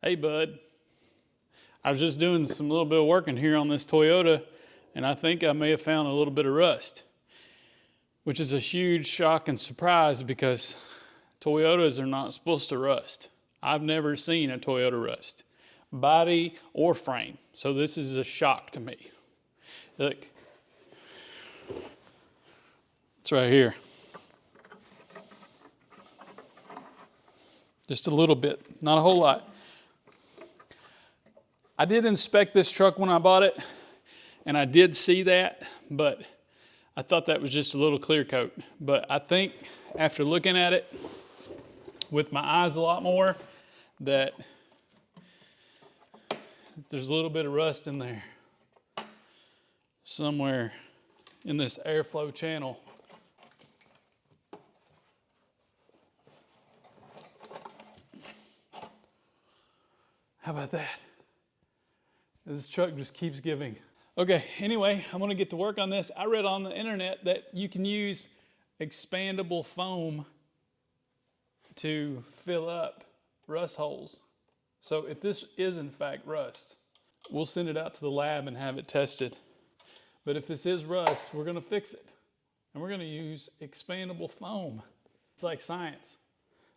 Hey bud, I was just doing some little bit of working here on this Toyota, and I think I may have found a little bit of rust, which is a huge shock and surprise because Toyotas are not supposed to rust. I've never seen a Toyota rust, body or frame. So this is a shock to me. Look, it's right here. Just a little bit, not a whole lot. I did inspect this truck when I bought it, and I did see that, but I thought that was just a little clear coat. But I think after looking at it with my eyes a lot more, that there's a little bit of rust in there somewhere in this airflow channel. How about that? This truck just keeps giving. Okay, anyway, I'm gonna get to work on this. I read on the internet that you can use expandable foam to fill up rust holes. So if this is in fact rust, we'll send it out to the lab and have it tested. But if this is rust, we're gonna fix it. And we're gonna use expandable foam. It's like science.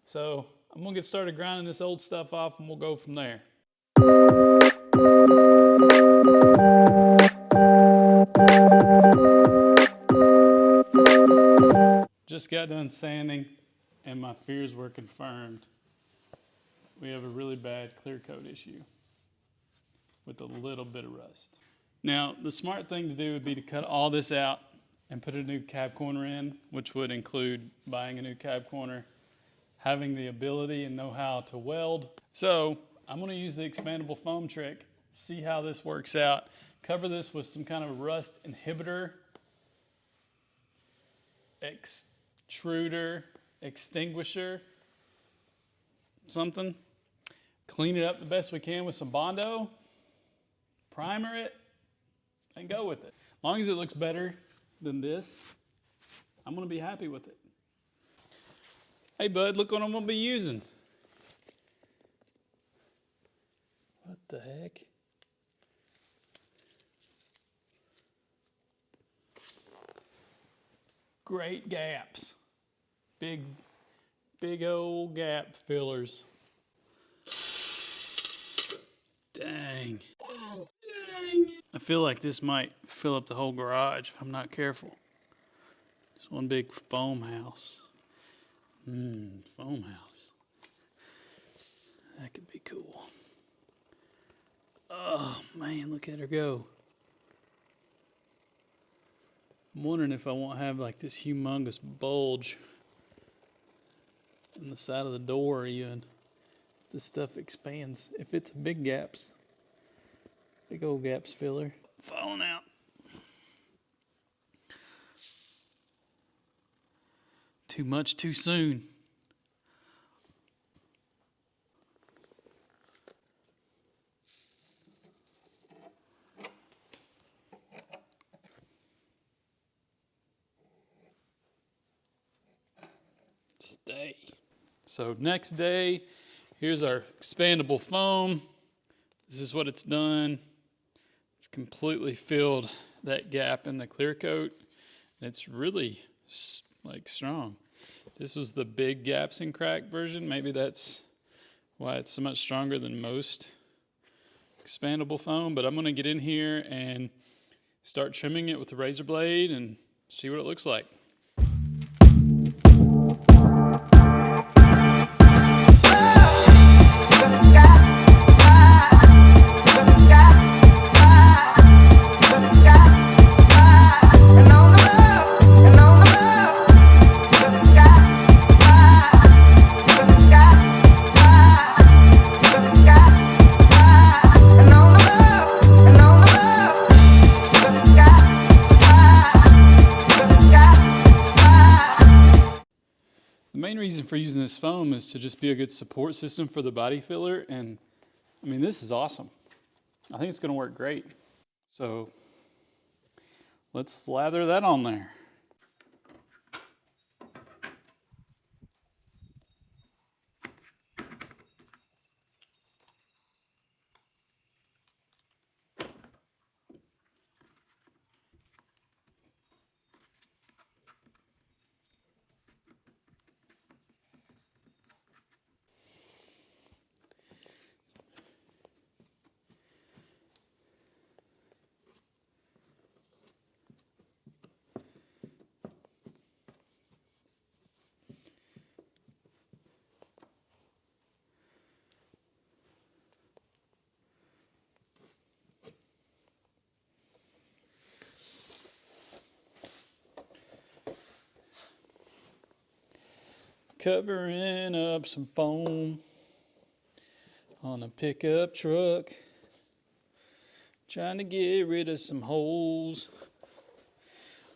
So I'm gonna get started grinding this old stuff off and we'll go from there. Just got done sanding and my fears were confirmed. We have a really bad clear coat issue with a little bit of rust. Now, the smart thing to do would be to cut all this out and put a new cab corner in, which would include buying a new cab corner, having the ability and know-how to weld. So I'm gonna use the expandable foam trick, see how this works out, cover this with some kind of rust inhibitor, extruder, extinguisher, something. Clean it up the best we can with some Bondo, primer it, and go with it. As long as it looks better than this, I'm gonna be happy with it. Hey bud, look what I'm gonna be using. What the heck? Great gaps. Big old gap fillers. Dang. Dang. I feel like this might fill up the whole garage if I'm not careful. Just one big foam house. Foam house. That could be cool. Oh man, look at her go. I'm wondering if I won't have like this humongous bulge in the side of the door even. If this stuff expands. If it's big gaps. Big old gaps filler. Falling out. Too much too soon. Stay. So next day, here's our expandable foam. This is what it's done. It's completely filled that gap in the clear coat. It's really like strong. This was the big gaps and crack version. Maybe that's why it's so much stronger than most expandable foam. But I'm gonna get in here and start trimming it with a razor blade and see what it looks like. The main reason for using this foam is to just be a good support system for the body filler, and I mean, this is awesome. I think it's gonna work great. So let's slather that on there. Covering up some foam on a pickup truck. Trying to get rid of some holes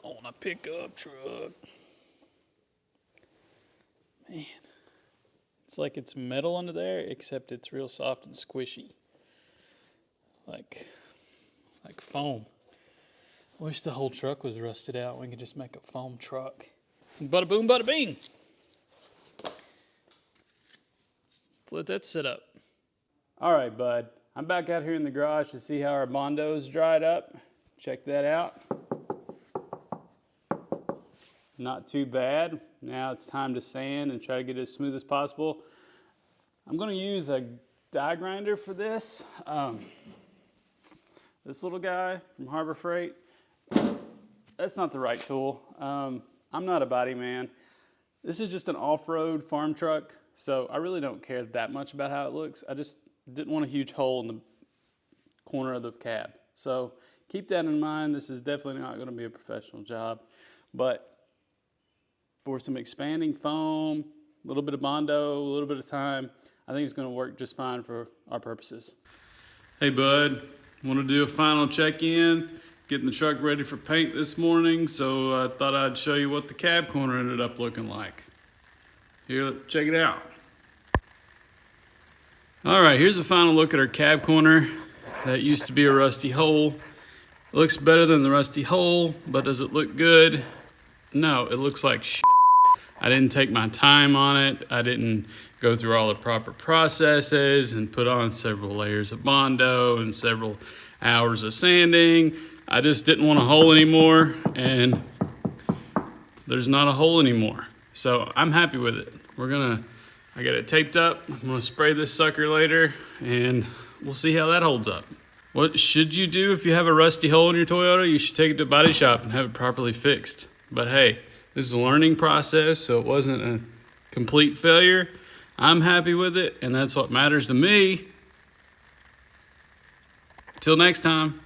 on a pickup truck. Man, it's like it's metal under there, except it's real soft and squishy. Like foam. I wish the whole truck was rusted out. We could just make a foam truck. Bada boom, bada bing. Let's let that sit up. All right, bud. I'm back out here in the garage to see how our Bondo's dried up. Check that out. Not too bad. Now it's time to sand and try to get it as smooth as possible. I'm gonna use a die grinder for this. This little guy from Harbor Freight. That's not the right tool. I'm not a body man. This is just an off-road farm truck, so I really don't care that much about how it looks. I just didn't want a huge hole in the corner of the cab. So keep that in mind. This is definitely not gonna be a professional job, but for some expanding foam, a little bit of Bondo, a little bit of time, I think it's gonna work just fine for our purposes. Hey bud, want to do a final check-in, getting the truck ready for paint this morning, so I thought I'd show you what the cab corner ended up looking like. Here, check it out. All right, here's a final look at our cab corner. That used to be a rusty hole. It looks better than the rusty hole, but does it look good? No, it looks like shit. I didn't take my time on it. I didn't go through all the proper processes and put on several layers of Bondo and several hours of sanding. I just didn't want a hole anymore, and there's not a hole anymore. So I'm happy with it. I got it taped up. I'm gonna spray this sucker later, and we'll see how that holds up. What should you do if you have a rusty hole in your Toyota? You should take it to a body shop and have it properly fixed. But hey, this is a learning process, so it wasn't a complete failure. I'm happy with it, and that's what matters to me. Till next time.